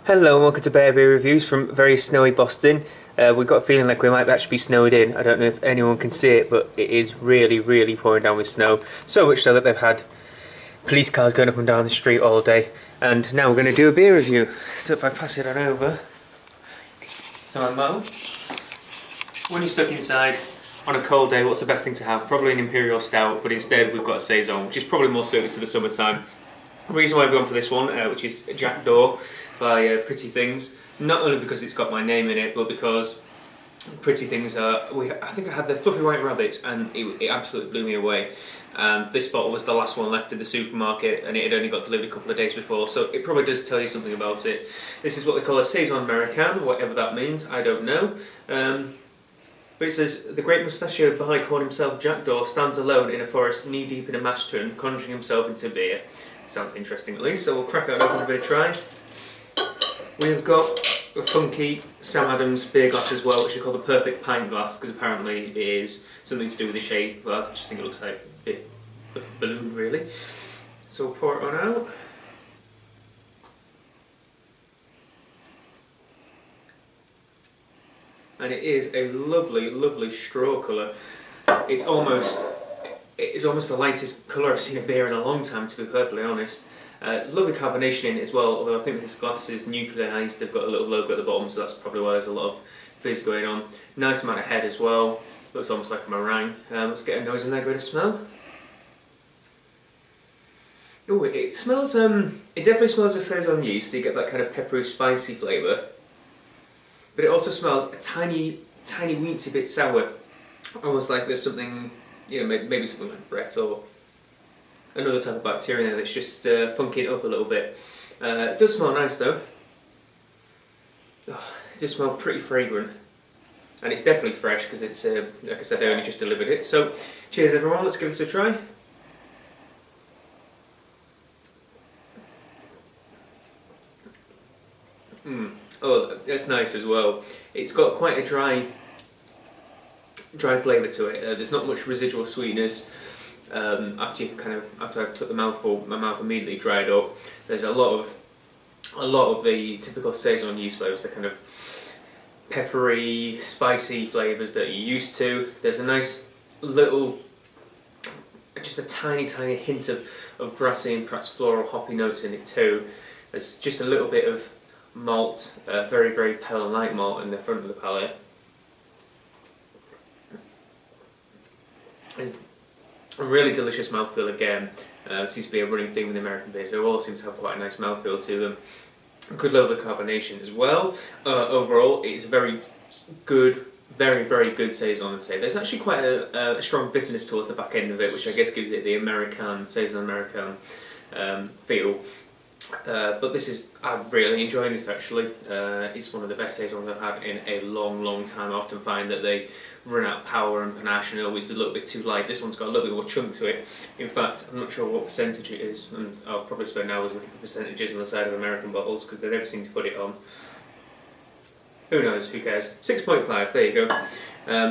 Hello and welcome to Bear Beer Reviews from very snowy Boston. We've got a feeling like we might actually be snowed in. I don't know if anyone can see it, but it is really pouring down with snow. So much so that they've had police cars going up and down the street all day. And now we're going to do a beer review. So if I pass it on over to my mum. When you're stuck inside on a cold day, what's the best thing to have? Probably an Imperial Stout, but instead we've got a Saison, which is probably more suited to the summertime. The reason why I've gone for this one, which is Jackdaw by Pretty Things, not only because it's got my name in it, but because Pretty Things are, I think I had the fluffy white rabbits and it absolutely blew me away. This bottle was the last one left in the supermarket and it had only got delivered a couple of days before, so it probably does tell you something about it. This is what they call a Saison American, whatever that means, I don't know. But it says, the great mustachioed bihorn himself, Jackdaw, stands alone in a forest knee-deep in a mash tun, conjuring himself into beer. Sounds interesting at least, so we'll crack it open and give it a try. We've got a funky Sam Adams beer glass as well, which is called the Perfect Pint Glass, because apparently it is something to do with the shape, but I just think it looks like a bit of a balloon really. So we'll pour it on out. And it is a lovely straw colour. It's almost the lightest colour I've seen a beer in a long time, to be perfectly honest. Lovely carbonation in it as well, although I think this glass is nuclearised. They've got a little logo at the bottom, so that's probably why there's a lot of fizz going on. Nice amount of head as well. Looks almost like a meringue. Let's get a nose in there, give it a smell. Oh, it smells, it definitely smells of Saison yeast, so you get that kind of peppery, spicy flavour. But it also smells a tiny weensy bit sour. Almost like there's something, you know, maybe something like Brett or another type of bacteria in there that's just funking it up a little bit. It does smell nice though. Oh, it does smell pretty fragrant. And it's definitely fresh because it's, like I said, they only just delivered it. So, cheers everyone, let's give this a try. Oh, that's nice as well. It's got quite a dry flavour to it. There's not much residual sweetness. After I've took the mouthful, my mouth immediately dried up. There's a lot of the typical Saison yeast flavours, the kind of peppery, spicy flavours that you're used to. There's a nice little, just a tiny hint of grassy and perhaps floral hoppy notes in it too. There's just a little bit of malt, very pale light malt in the front of the palate. It's a really delicious mouthfeel again. Seems to be a running theme with American beers. They all seem to have quite a nice mouthfeel to them. Good level of carbonation as well. Overall, it's a very good, very good Saison, I'd say. There's actually quite a strong bitterness towards the back end of it, which I guess gives it the American, Saison American feel. But I'm really enjoying this actually. It's one of the best Saisons I've had in a long time. I often find that they run out of power and panache and always a little bit too light. This one's got a little bit more chunk to it. In fact, I'm not sure what percentage it is, and I'll probably spend hours looking for percentages on the side of American bottles because they never seem to put it on. Who knows, who cares? 6.5, there you go.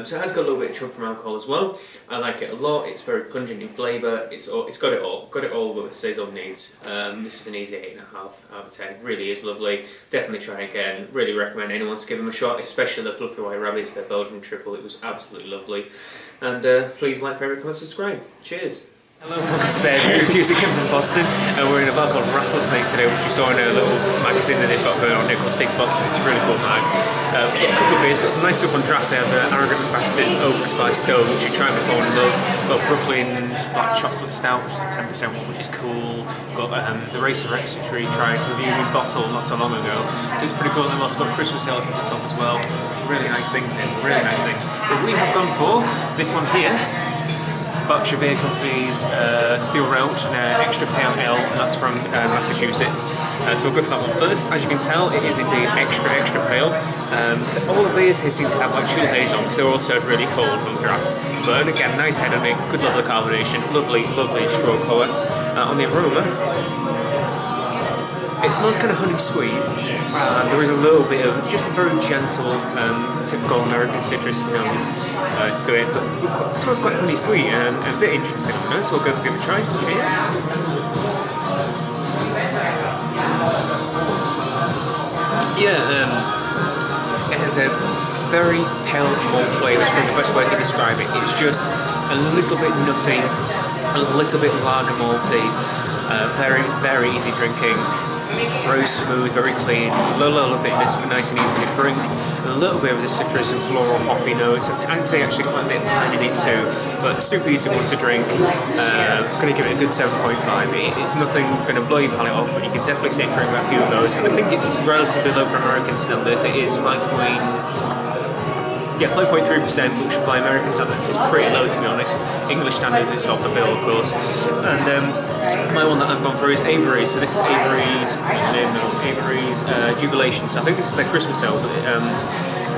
So it has got a little bit of chunk from alcohol as well. I like it a lot. It's very pungent in flavour. It's got it all what a Saison needs. This is an easy 8.5 out of 10. It really is lovely. Definitely try again. Really recommend anyone to give them a shot, especially the fluffy white rabbits, their Belgian triple. It was absolutely lovely. And please like, favourite, comment, subscribe. Cheers. Hello and welcome to Bear Beer Reviews again from Boston, and we're in a bar called Rattlesnake today, which we saw in a little magazine that they've got going on there called Dig Boston. It's a really cool mag. We've got a couple of beers, got some nice stuff on draft. They have Arrogant Bastard Oaks by Stone, which you tried before and loved. Got Brooklyn's Black Chocolate Stout, which is a 10% one, which is cool. Got the Racer X, which we tried reviewing in bottle not so long ago. So it's pretty cool. And they've also got Christmas sales on the top as well. Really nice things in, really nice things. But we have gone for this one here. Berkshire Beer Company's Steel Roach Extra Pale Ale, and that's from Massachusetts. So we'll go for that one first. As you can tell, it is indeed extra pale. All the beers here seem to have like chill haze on because they're all served really cold on draft. But again, nice head on it, good level of carbonation, lovely straw colour. On the aroma, It smells kind of honey sweet. There is a little bit of just a very gentle, typical American citrus nose to it, but it smells quite honey sweet and a bit interesting. So we'll go give it a try. Cheers. Yeah, it has a very pale malt flavour. It's probably the best way to describe it. It's just a little bit nutty, a little bit lager malty, very, very easy drinking, very smooth, very clean, a little bit nice and easy to drink, a little bit of the citrus and floral hoppy notes. I'd say actually quite a bit of pine in it too, but super easy one to drink. Going to give it a good 7.5. It's nothing going to blow your palate off, but you can definitely sit and drink a few of those. And I think it's relatively low for American standards. It is 5.3%, which by American standards is pretty low, to be honest. English standards, it's off the bill, of course. And my one that I've gone through is Avery. So this is Avery's Jubilation. So I think this is their Christmas ale, but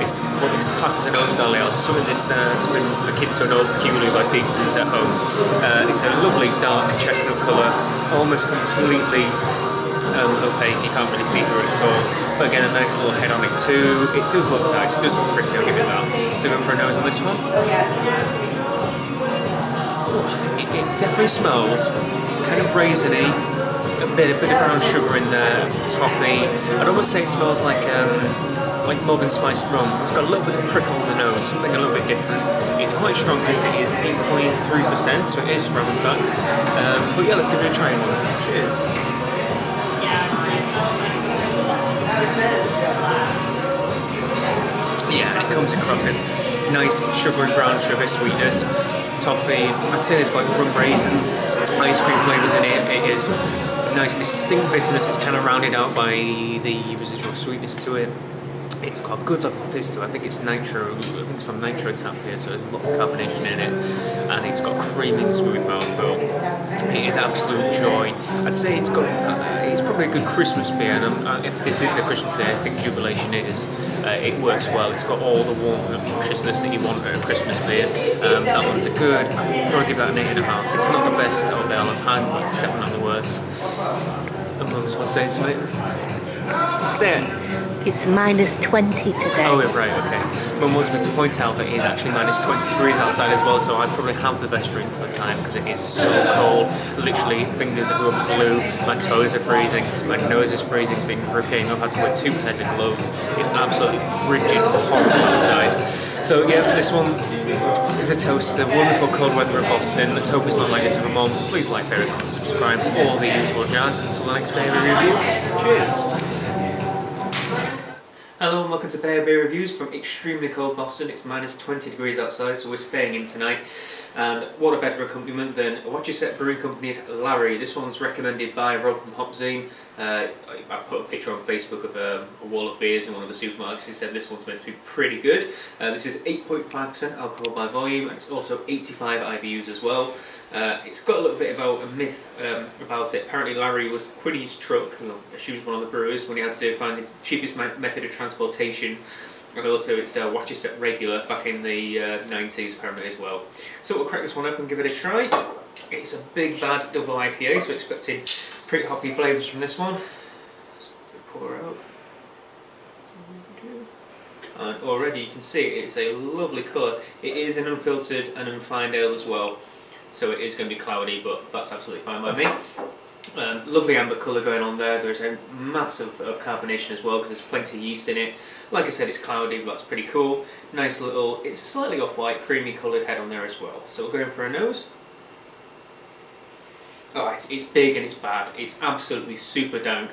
it's what it's classed as an old style ale. So something akin to an old peculiar by Peakson's at home. It's a lovely dark chestnut colour, almost completely opaque, you can't really see through it at all. But again, a nice little head on it too. It does look nice, it does look pretty, I'll give it that. So go for a nose on this one. It definitely smells kind of raisiny, a bit of brown sugar in there, toffee. I'd almost say it smells like Morgan spiced rum. It's got a little bit of prickle in the nose, something a little bit different. It's quite strong, this it is 8.3%, so it is strong in fact. But yeah, let's give it a try. Cheers. Yeah, and it comes across this nice sugary brown sugar sweetness, toffee. I'd say there's like rum raisin, ice cream flavours in it. It is a nice distinct bitterness. It's kind of rounded out by the residual sweetness to it. It's got a good level of fizz to it. I think it's nitro. I think it's on nitro tap here, so there's a lot of carbonation in it, and it's got creamy and smooth mouthfeel. It is absolute joy. I'd say it's got. It's probably a good Christmas beer, and if this is the Christmas beer, I think Jubilation is. It works well. It's got all the warmth and obnoxiousness that you want at a Christmas beer. That one's a good. I'd probably give that an 8.5. It's not the best old ale I've had, but it's definitely not the worst. And Mum's what's saying to me? Say it. It's -20 today. Oh, right, okay. Mum wants me to point out that it is actually -20 degrees outside as well, so I'd probably have the best drink for the time because it is so cold. Literally, fingers are going blue, my toes are freezing, my nose is freezing, it's been dripping. I've had to wear 2 pairs of gloves. It's absolutely frigid, horrible outside. So, yeah, this one is a toast to the wonderful cold weather in Boston. Let's hope it's not like this every month. Please like, favorite, comment, subscribe, all the usual jazz. Until the next beer review, cheers! Hello and welcome to Bear Beer Reviews from extremely cold Boston. It's -20 degrees outside, so we're staying in tonight. And what a better accompaniment than Wachusett Brewing Company's Larry. This one's recommended by Rob from Hopzine. I put a picture on Facebook of a wall of beers in one of the supermarkets. He said this one's meant to be pretty good. This is 8.5% alcohol by volume, and it's also 85 IBUs as well. It's got a little bit about a myth about it. Apparently Larry was Quinny's truck, she was one of the brewers, when he had to find the cheapest method of transportation, and also it's Wachusett regular back in the 90s apparently as well. So we'll crack this one up and give it a try. It's a big bad double IPA, so expecting pretty hoppy flavours from this one. So pour it out. And already you can see it's a lovely colour. It is an unfiltered and unfined ale as well. So it is going to be cloudy, but that's absolutely fine by me. Lovely amber colour going on there. There's a massive of carbonation as well because there's plenty of yeast in it. Like I said, it's cloudy, but that's pretty cool. Nice little, it's slightly off-white, creamy coloured head on there as well. So we'll go in for a nose. Oh, it's big and it's bad. It's absolutely super dank.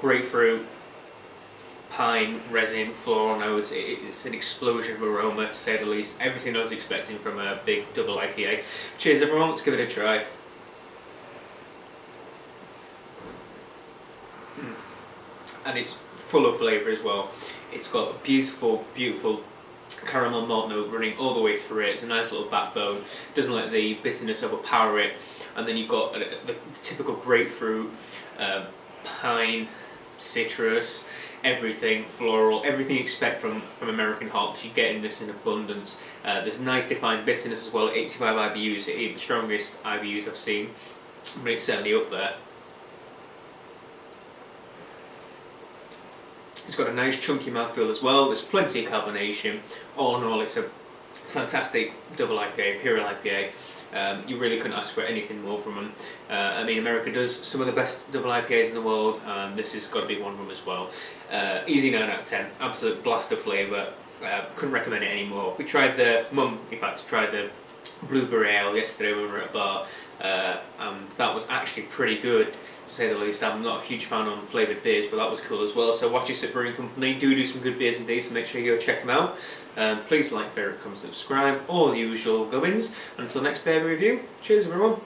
Grapefruit, pine, resin, floral notes. It's an explosion of aroma, to say the least. Everything I was expecting from a big double IPA. Cheers everyone, let's give it a try. And it's full of flavour as well. It's got a beautiful, beautiful caramel malt note running all the way through it. It's a nice little backbone. Doesn't let the bitterness overpower it. And then you've got the typical grapefruit, pine, citrus, everything, floral, everything you expect from American hops. You get in this in abundance. There's nice defined bitterness as well. 85 IBUs, it is the strongest IBUs I've seen, but it's certainly up there. It's got a nice chunky mouthfeel as well. There's plenty of carbonation. All in all, it's a fantastic double IPA, Imperial IPA. You really couldn't ask for anything more from them. I mean, America does some of the best double IPAs in the world, and this has got to be one of them as well. Easy 9 out of 10. Absolute blast of flavour. Couldn't recommend it anymore. We tried the tried the blueberry ale yesterday when we were at a bar. That was actually pretty good, to say the least. I'm not a huge fan on flavoured beers, but that was cool as well. So Wachusett Brewing Company do some good beers indeed, so make sure you go check them out. Please like, favourite, comment, subscribe, all the usual gubbins. Until next beer review, cheers everyone.